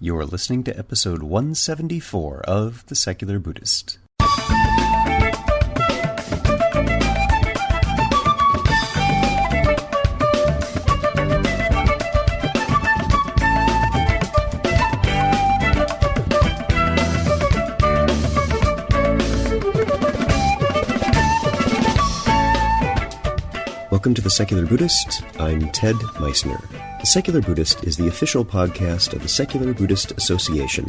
You're listening to episode 174 of The Secular Buddhist. Welcome to The Secular Buddhist. I'm Ted Meissner. The Secular Buddhist is the official podcast of the Secular Buddhist Association,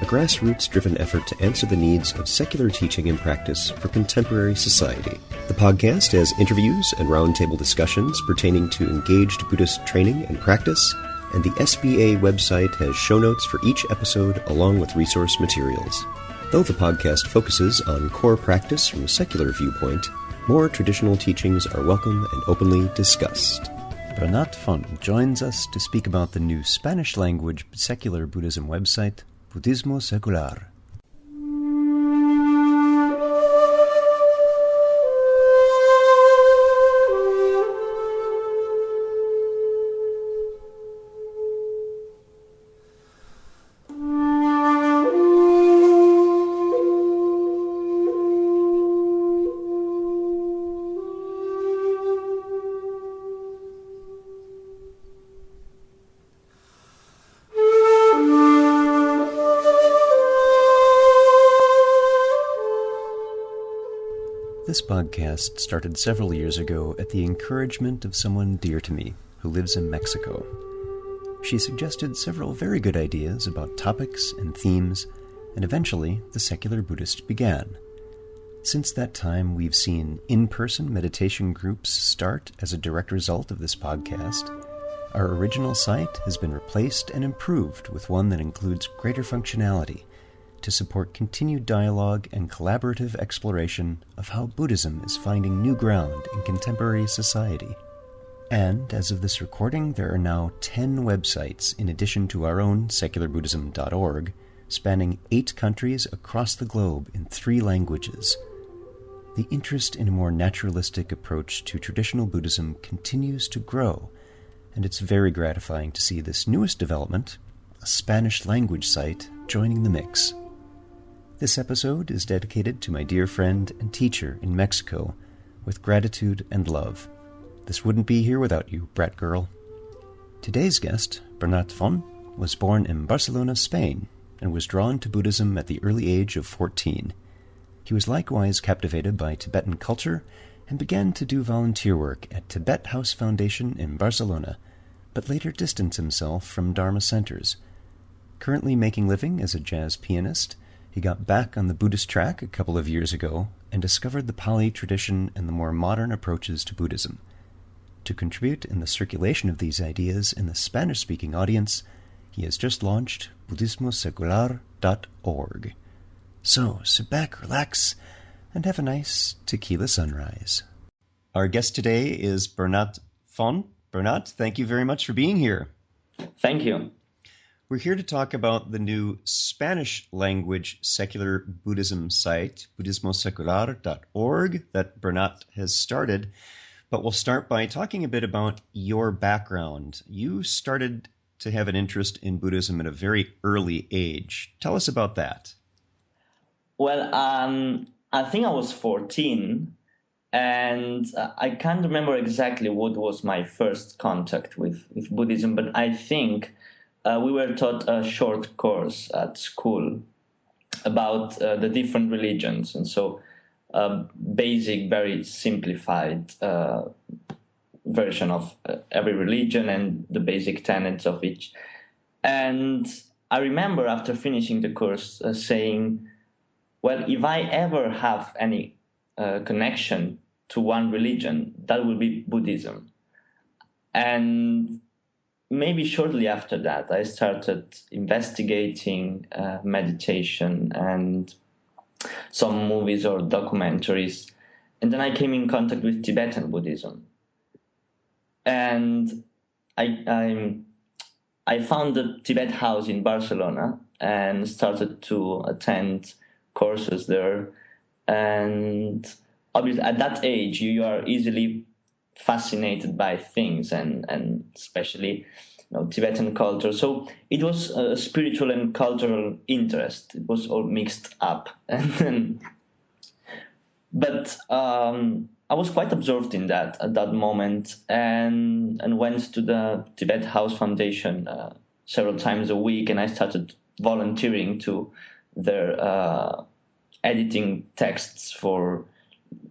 a grassroots-driven effort to answer the needs of secular teaching and practice for contemporary society. The podcast has interviews and roundtable discussions pertaining to engaged Buddhist training and practice, and the SBA website has show notes for each episode along with resource materials. Though the podcast focuses on core practice from a secular viewpoint, more traditional teachings are welcome and openly discussed. Bernat joins us to speak about the new Spanish-language secular Buddhism website, Budismo Secular. This podcast started several years ago at the encouragement of someone dear to me who lives in Mexico. She suggested several very good ideas about topics and themes, and eventually the Secular Buddhist began. Since that time, we've seen in-person meditation groups start as a direct result of this podcast. Our original site has been replaced and improved with one that includes greater functionality to support continued dialogue and collaborative exploration of how Buddhism is finding new ground in contemporary society. And, as of this recording, there are now 10 websites in addition to our own secularbuddhism.org, spanning 8 countries across the globe in 3 languages. The interest in a more naturalistic approach to traditional Buddhism continues to grow, and it's very gratifying to see this newest development, a Spanish language site, joining the mix. This episode is dedicated to my dear friend and teacher in Mexico, with gratitude and love. This wouldn't be here without you, brat girl. Today's guest, Bernat, was born in Barcelona, Spain, and was drawn to Buddhism at the early age of 14. He was likewise captivated by Tibetan culture and began to do volunteer work at Tibet House Foundation in Barcelona, but later distanced himself from Dharma centers. Currently making living as a jazz pianist, he got back on the Buddhist track a couple of years ago and discovered the Pali tradition and the more modern approaches to Buddhism. To contribute in the circulation of these ideas in the Spanish-speaking audience, he has just launched budismosecular.org. So, sit back, relax, and have a nice tequila sunrise. Our guest today is Bernat Fon. Bernat, thank you very much for being here. Thank you. We're here to talk about the new Spanish-language secular Buddhism site, budismosecular.org, that Bernat has started. But we'll start by talking a bit about your background. You started to have an interest in Buddhism at a very early age. Tell us about that. Well, I think I was 14, and I can't remember exactly what was my first contact with Buddhism, but I think we were taught a short course at school about the different religions, and so basic, very simplified version of every religion and the basic tenets of each. And I remember after finishing the course saying, well, if I ever have any connection to one religion, that will be Buddhism. And maybe shortly after that, I started investigating meditation and some movies or documentaries. And then I came in contact with Tibetan Buddhism. And I found the Tibet House in Barcelona and started to attend courses there. And obviously at that age, you are easily fascinated by things, and especially Tibetan culture. So it was a spiritual and cultural interest. It was all mixed up. But I was quite absorbed in that at that moment, and went to the Tibet House Foundation several times a week, and I started volunteering to their editing texts for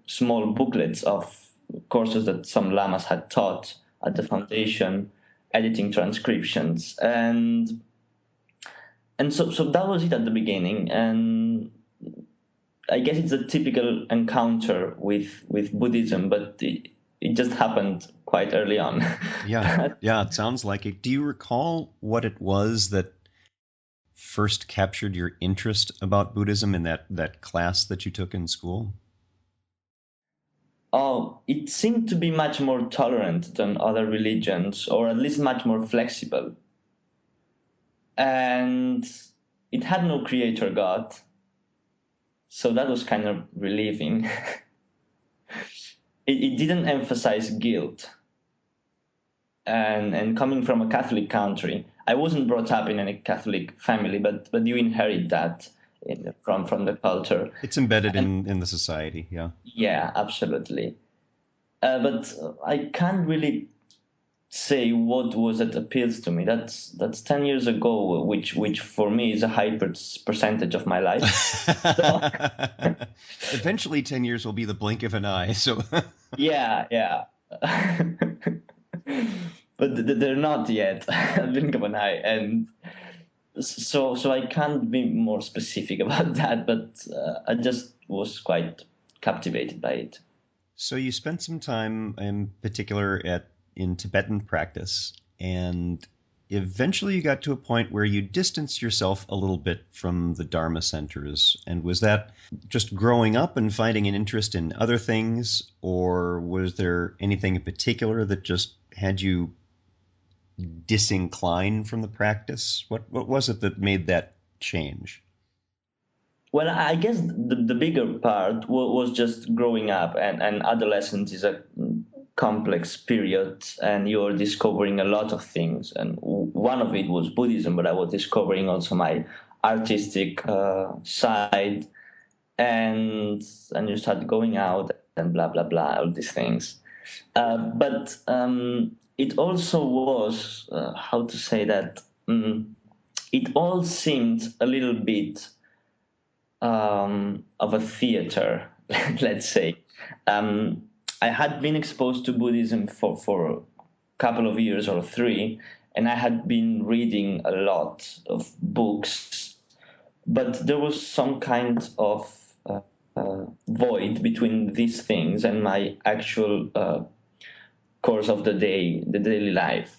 small booklets of courses that some lamas had taught at the foundation, editing transcriptions, and so that was it at the beginning. And I guess it's a typical encounter with Buddhism, but it just happened quite early on. Yeah, it sounds like it. Do you recall what it was that first captured your interest about Buddhism in that class that you took in school? Oh, it seemed to be much more tolerant than other religions, or at least much more flexible. And it had no creator God. So that was kind of relieving. It didn't emphasize guilt. And coming from a Catholic country, I wasn't brought up in any Catholic family, but you inherit that from the culture. It's embedded in the society, yeah. Yeah, absolutely. But I can't really say what was that appeals to me. That's 10 years ago, which for me is a high percentage of my life. So, eventually 10 years will be the blink of an eye. So yeah. But they're not yet a blink of an eye. And so I can't be more specific about that, but I just was quite captivated by it. So you spent some time in particular in Tibetan practice, and eventually you got to a point where you distanced yourself a little bit from the Dharma centers. And was that just growing up and finding an interest in other things, or was there anything in particular that just had you disincline from the practice? What was it that made that change? Well, I guess the bigger part was just growing up, and adolescence is a complex period, and you're discovering a lot of things. And one of it was Buddhism, but I was discovering also my artistic side, and you start going out and blah, blah, blah, all these things. But it also was, how to say that, it all seemed a little bit of a theater, let's say. I had been exposed to Buddhism for a couple of years or 3, and I had been reading a lot of books, but there was some kind of void between these things and my actual course of the day, the daily life.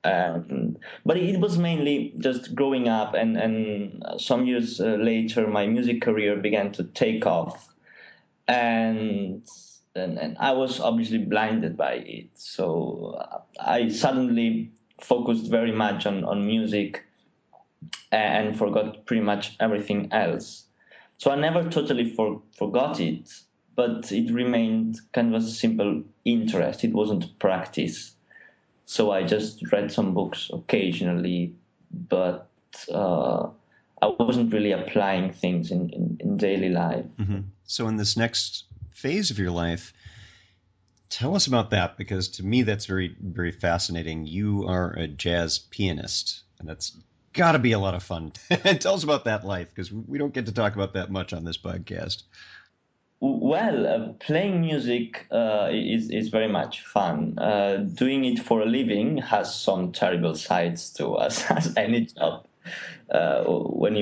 But it was mainly just growing up, and some years later, my music career began to take off, and I was obviously blinded by it. So I suddenly focused very much on music and forgot pretty much everything else. So I never totally forgot it, but it remained kind of a simple interest. It wasn't practice. So I just read some books occasionally, but I wasn't really applying things in daily life. Mm-hmm. So in this next phase of your life, tell us about that, because to me that's very, very fascinating. You are a jazz pianist, and that's got to be a lot of fun. Tell us about that life, because we don't get to talk about that much on this podcast. Well, playing music is very much fun. Doing it for a living has some terrible sides to us, as any job. When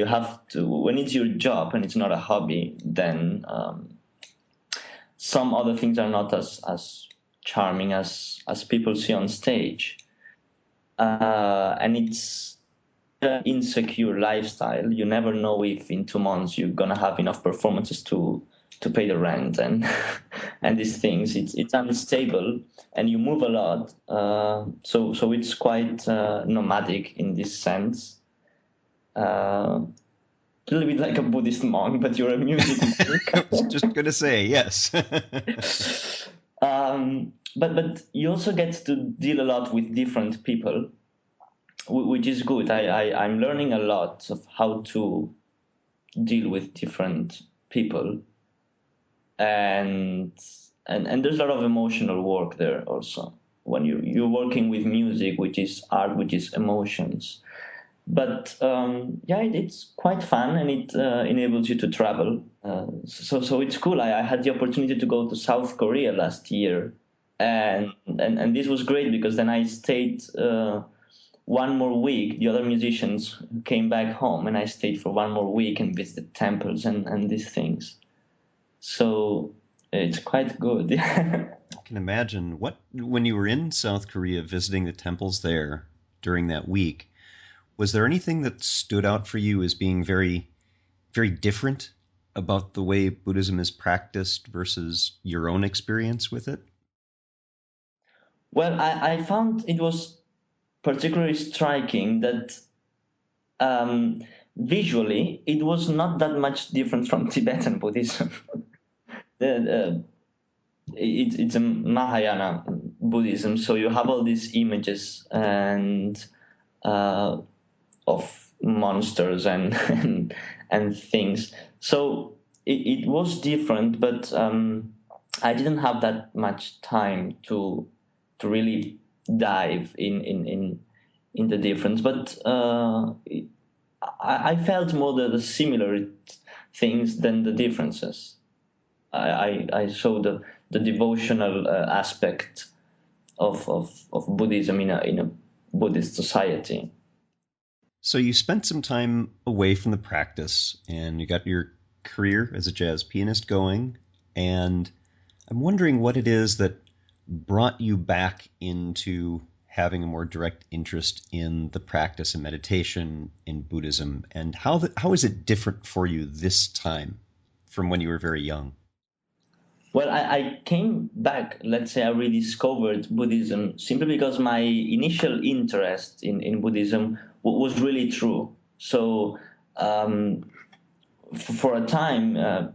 it's your job and it's not a hobby, then some other things are not as charming as people see on stage. And it's an insecure lifestyle. You never know if in 2 months you're going to have enough performances to pay the rent and these things. It's unstable, and you move a lot. So it's quite nomadic in this sense. A little bit like a Buddhist monk, but you're a music monk. I was just going to say, yes. But you also get to deal a lot with different people. which is good. I'm learning a lot of how to deal with different people, and and there's a lot of emotional work there also when you're working with music, which is art, which is emotions. But yeah, it's quite fun, and it enables you to travel. So it's cool. I had the opportunity to go to South Korea last year, and this was great because then I stayed one more week. The other musicians came back home, and I stayed for one more week and visited temples and these things. So it's quite good. I can imagine when you were in South Korea visiting the temples there during that week, was there anything that stood out for you as being very, very different about the way Buddhism is practiced versus your own experience with it? Well, I found it was particularly striking that visually it was not that much different from Tibetan Buddhism. the, it's a Mahayana Buddhism, so you have all these images and of monsters and things. So it was different, but I didn't have that much time to really dive in the difference. But I felt more the similar things than the differences. I saw the devotional aspect of Buddhism in a Buddhist society. So you spent some time away from the practice and you got your career as a jazz pianist going. And I'm wondering what it is that brought you back into having a more direct interest in the practice and meditation in Buddhism, and how is it different for you this time from when you were very young? Well, I came back, let's say I rediscovered Buddhism simply because my initial interest in Buddhism was really true. So for a time,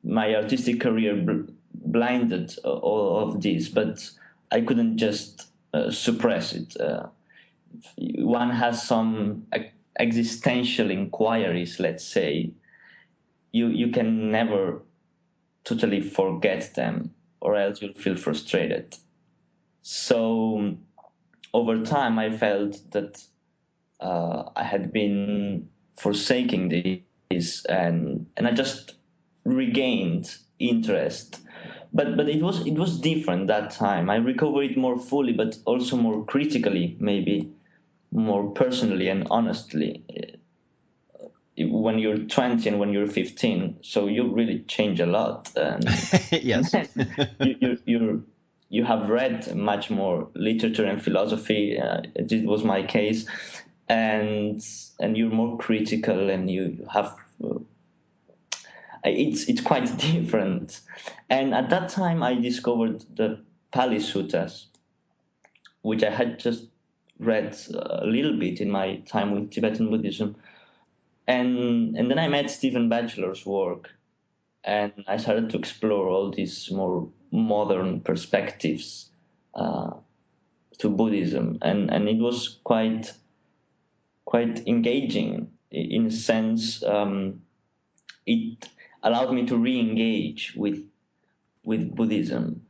my artistic career blinded all of this, but I couldn't just suppress it. One has some existential inquiries, let's say. You can never totally forget them, or else you'll feel frustrated. So over time, I felt that I had been forsaking this, and I just regained interest. But it was different that time. I recovered it more fully, but also more critically, maybe more personally and honestly. When you're 20 and when you're 15, so you really change a lot. And Yes. you have read much more literature and philosophy. This was my case, and you're more critical, and you have. It's quite different. And at that time, I discovered the Pali Suttas, which I had just read a little bit in my time with Tibetan Buddhism. And then I met Stephen Batchelor's work, and I started to explore all these more modern perspectives to Buddhism, and it was quite engaging in a sense. It allowed me to re-engage with Buddhism.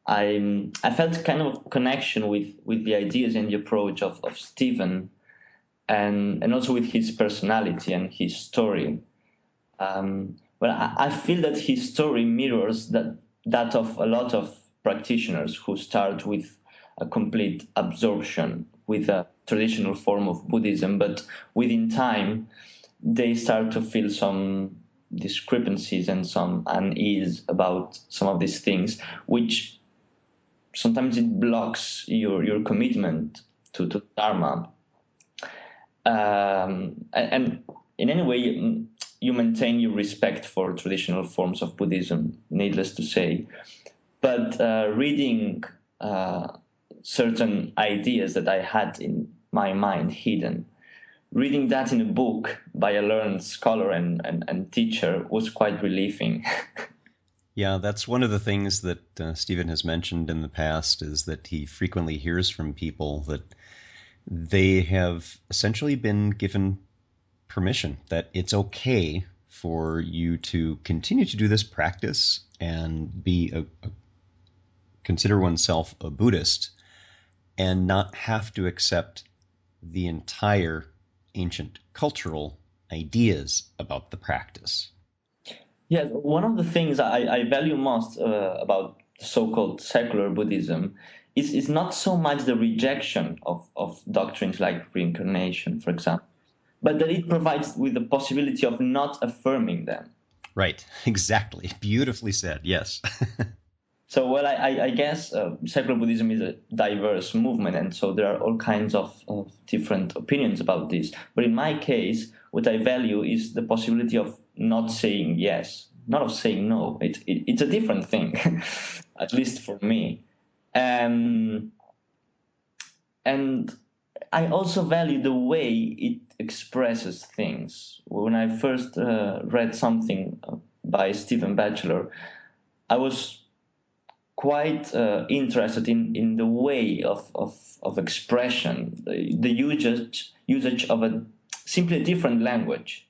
I felt kind of connection with the ideas and the approach of Stephen, and also with his personality and his story. But I feel that his story mirrors that of a lot of practitioners who start with a complete absorption with a traditional form of Buddhism, but within time they start to feel some discrepancies and some unease about some of these things, which sometimes it blocks your commitment to Dharma. And in any way, you maintain your respect for traditional forms of Buddhism, needless to say. But reading certain ideas that I had in my mind hidden, reading that in a book by a learned scholar and teacher was quite relieving. Yeah, that's one of the things that Stephen has mentioned in the past, is that he frequently hears from people that They have essentially been given permission that it's okay for you to continue to do this practice and consider oneself a Buddhist and not have to accept the entire ancient cultural ideas about the practice. Yes, one of the things I value most about so-called secular Buddhism is not so much the rejection of doctrines like reincarnation, for example, but that it provides with the possibility of not affirming them. Right, exactly. Beautifully said, yes. So, well, I guess secular Buddhism is a diverse movement, and so there are all kinds of different opinions about this. But in my case, what I value is the possibility of not saying yes, not of saying no. It's a different thing, at least for me. Um, and I also value the way it expresses things. When I first read something by Stephen Batchelor, I was quite interested in the way of expression, the usage of a simply a different language,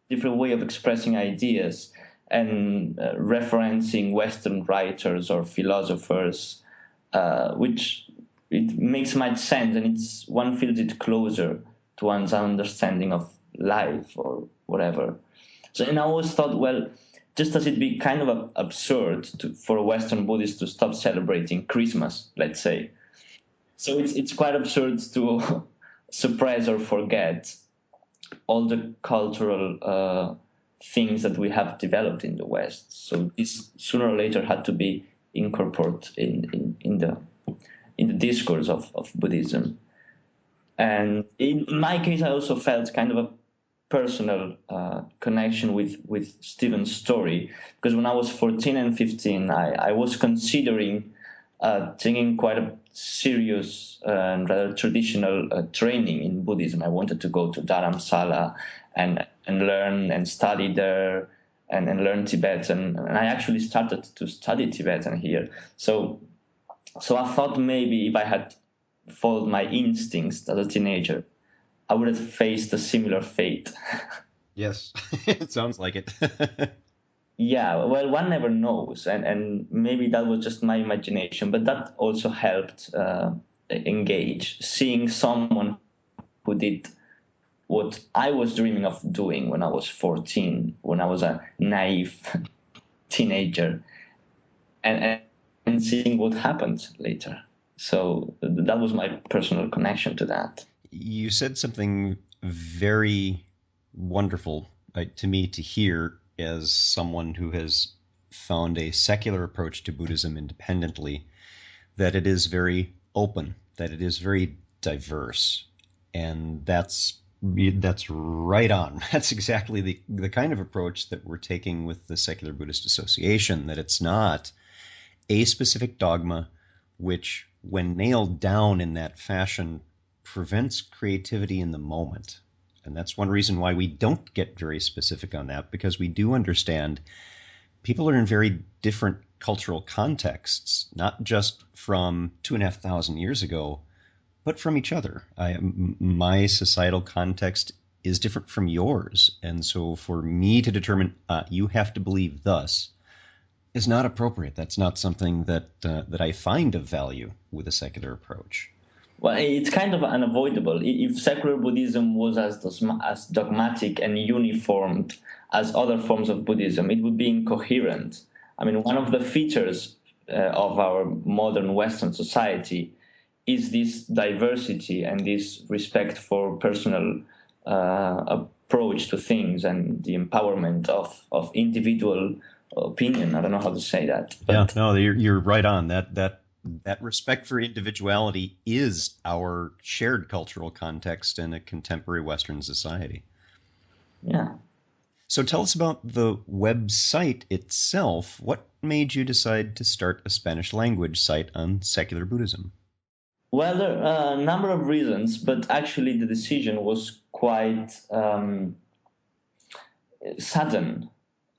different way of expressing ideas, and referencing Western writers or philosophers, which it makes much sense, and one feels it closer to one's understanding of life or whatever. So, and I always thought, well, just as it'd be kind of absurd for a Western Buddhist to stop celebrating Christmas, let's say. So it's quite absurd to suppress or forget all the cultural things that we have developed in the West. So this sooner or later had to be incorporated in the discourse of Buddhism. And in my case, I also felt kind of a personal connection with Stephen's story, because when I was 14 and 15, I was considering taking quite a serious and rather traditional training in Buddhism. I wanted to go to Dharamsala and learn and study there and learn Tibetan. And I actually started to study Tibetan here. So I thought maybe if I had followed my instincts as a teenager, I would have faced a similar fate. Yes, it sounds like it. Yeah, well, one never knows, and maybe that was just my imagination, but that also helped engage, seeing someone who did what I was dreaming of doing when I was 14, when I was a naive teenager, and seeing what happened later. So that was my personal connection to that. You said something very wonderful to me to hear as someone who has found a secular approach to Buddhism independently, that it is very open, that it is very diverse. And that's right on. That's exactly the kind of approach that we're taking with the Secular Buddhist Association, that it's not a specific dogma which, when nailed down in that fashion, prevents creativity in the moment. And that's one reason why we don't get very specific on that, because we do understand people are in very different cultural contexts, not just from 2,500 years ago, but from each other. My societal context is different from yours. And so for me to determine you have to believe thus is not appropriate. That's not something that I find of value with a secular approach. Well, it's kind of unavoidable. If secular Buddhism was as dogmatic and uniformed as other forms of Buddhism, it would be incoherent. I mean, one of the features of our modern Western society is this diversity and this respect for personal approach to things and the empowerment of individual opinion. I don't know how to say that. But yeah, no, you're right on. That respect for individuality is our shared cultural context in a contemporary Western society. Yeah. So tell us about the website itself. What made you decide to start a Spanish language site on secular Buddhism? Well, there are a number of reasons, but actually the decision was quite sudden.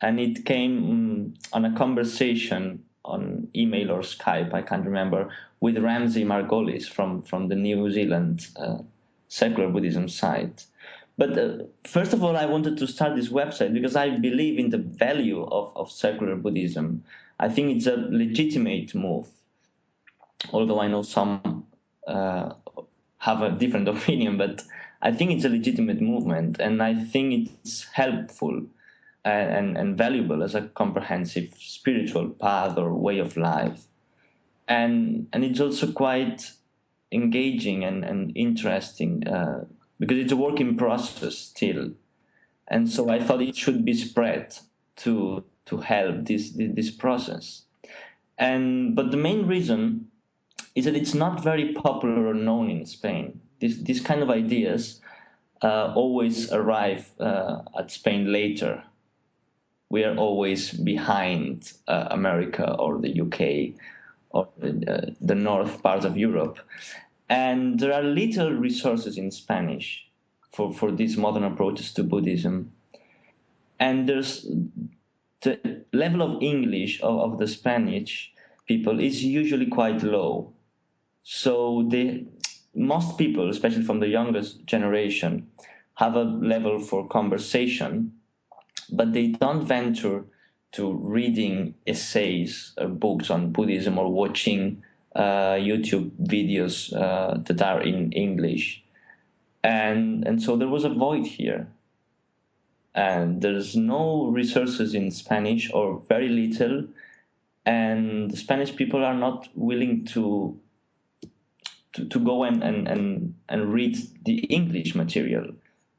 And it came on a conversation on email or Skype, I can't remember, with Ramsey Margolis from the New Zealand secular Buddhism site. But first of all, I wanted to start this website because I believe in the value of secular Buddhism. I think it's a legitimate move, although I know some have a different opinion, but I think it's a legitimate movement, and I think it's helpful and valuable as a comprehensive spiritual path or way of life. And it's also quite engaging and interesting because it's a work in process still. And so I thought it should be spread to help this process. But the main reason is that it's not very popular or known in Spain. These kind of ideas always arrive at Spain later. We are always behind America or the UK or the north part of Europe. And there are little resources in Spanish for these modern approaches to Buddhism. And there's the level of English of the Spanish people is usually quite low. So most people, especially from the youngest generation, have a level for conversation, but they don't venture to reading essays or books on Buddhism or watching YouTube videos that are in English. And so there was a void here. And there's no resources in Spanish or very little. And the Spanish people are not willing to go and read the English material.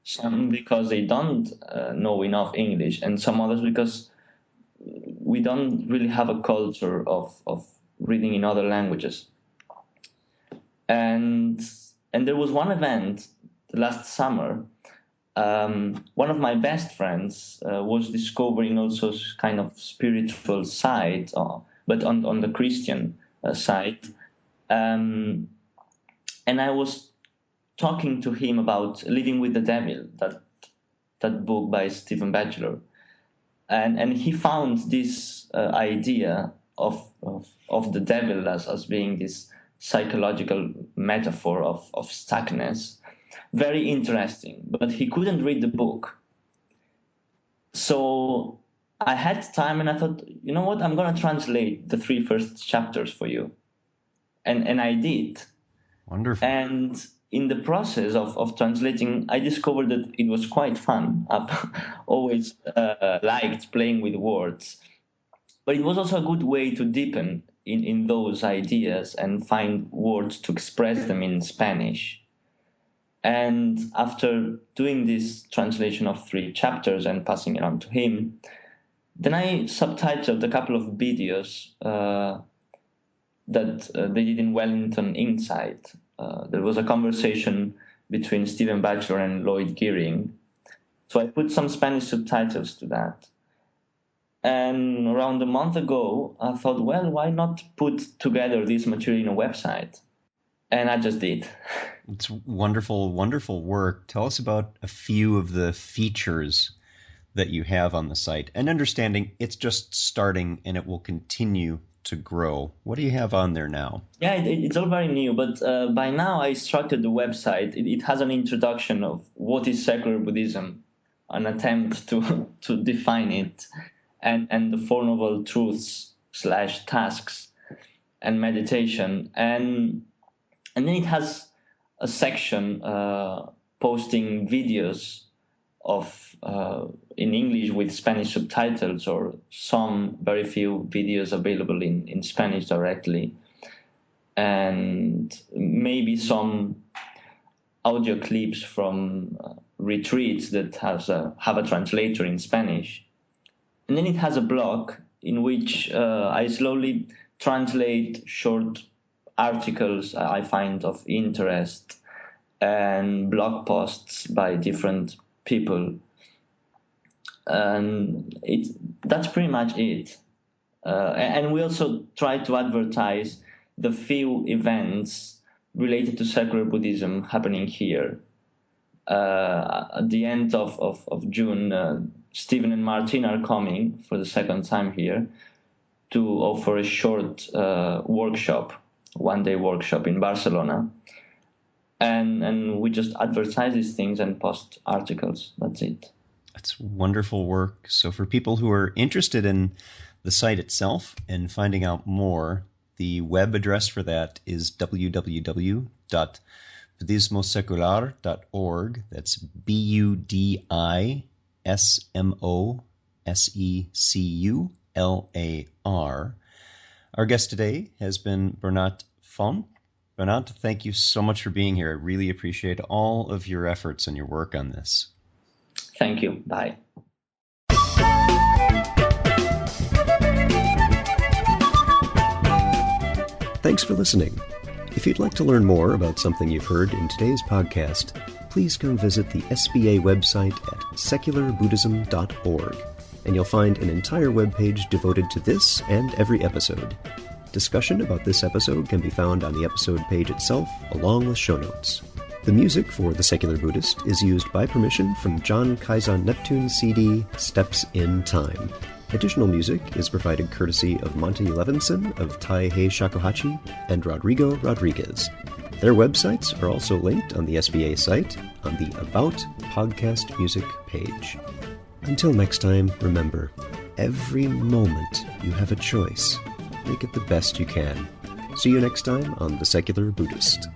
Some because they don't know enough English, and some others because we don't really have a culture of reading in other languages. And there was one event last summer. One of my best friends was discovering also kind of spiritual side, but on the Christian side. And I was talking to him about Living with the Devil, that book by Stephen Batchelor. And he found this idea of the devil as being this psychological metaphor of stuckness very interesting, but he couldn't read the book. So I had time and I thought, you know what, I'm going to translate the 3 first chapters for you. And I did. Wonderful. And in the process of translating, I discovered that it was quite fun. I've always liked playing with words. But it was also a good way to deepen in those ideas and find words to express them in Spanish. And after doing this translation of 3 chapters and passing it on to him, then I subtitled a couple of videos that they did in Wellington Insight. There was a conversation between Stephen Batchelor and Lloyd Gearing. So I put some Spanish subtitles to that. And around a month ago, I thought, well, why not put together this material in a website? And I just did. It's wonderful, wonderful work. Tell us about a few of the features that you have on the site, and understanding it's just starting and it will continue to grow. What do you have on there now? Yeah, it's all very new, but by now I structured the website. It has an introduction of what is secular Buddhism, an attempt to define it, and the Four Noble Truths / tasks and meditation. And then it has a section posting videos of in English with Spanish subtitles, or some very few videos available in Spanish directly, and maybe some audio clips from retreats that have a translator in Spanish. And then it has a blog in which I slowly translate short articles I find of interest and blog posts by different people. And that's pretty much it. And we also try to advertise the few events related to secular Buddhism happening here. At the end of June, Stephen and Martin are coming for the second time here. to offer a short workshop, one-day workshop in Barcelona. And we just advertise these things and post articles. That's it. That's wonderful work. So for people who are interested in the site itself and finding out more, the web address for that is www.budismosecular.org. That's BUDISMOSECULAR. Our guest today has been Bernat Font. Bernat, thank you so much for being here. I really appreciate all of your efforts and your work on this. Thank you. Bye. Thanks for listening. If you'd like to learn more about something you've heard in today's podcast, please come visit the SBA website at secularbuddhism.org, and you'll find an entire webpage devoted to this and every episode. Discussion about this episode can be found on the episode page itself, along with show notes. The music for The Secular Buddhist is used by permission from John Kaizen Neptune's CD, Steps in Time. Additional music is provided courtesy of Monty Levinson of Taihei Shakuhachi and Rodrigo Rodriguez. Their websites are also linked on the SBA site on the About Podcast Music page. Until next time, remember, every moment you have a choice. Make it the best you can. See you next time on The Secular Buddhist.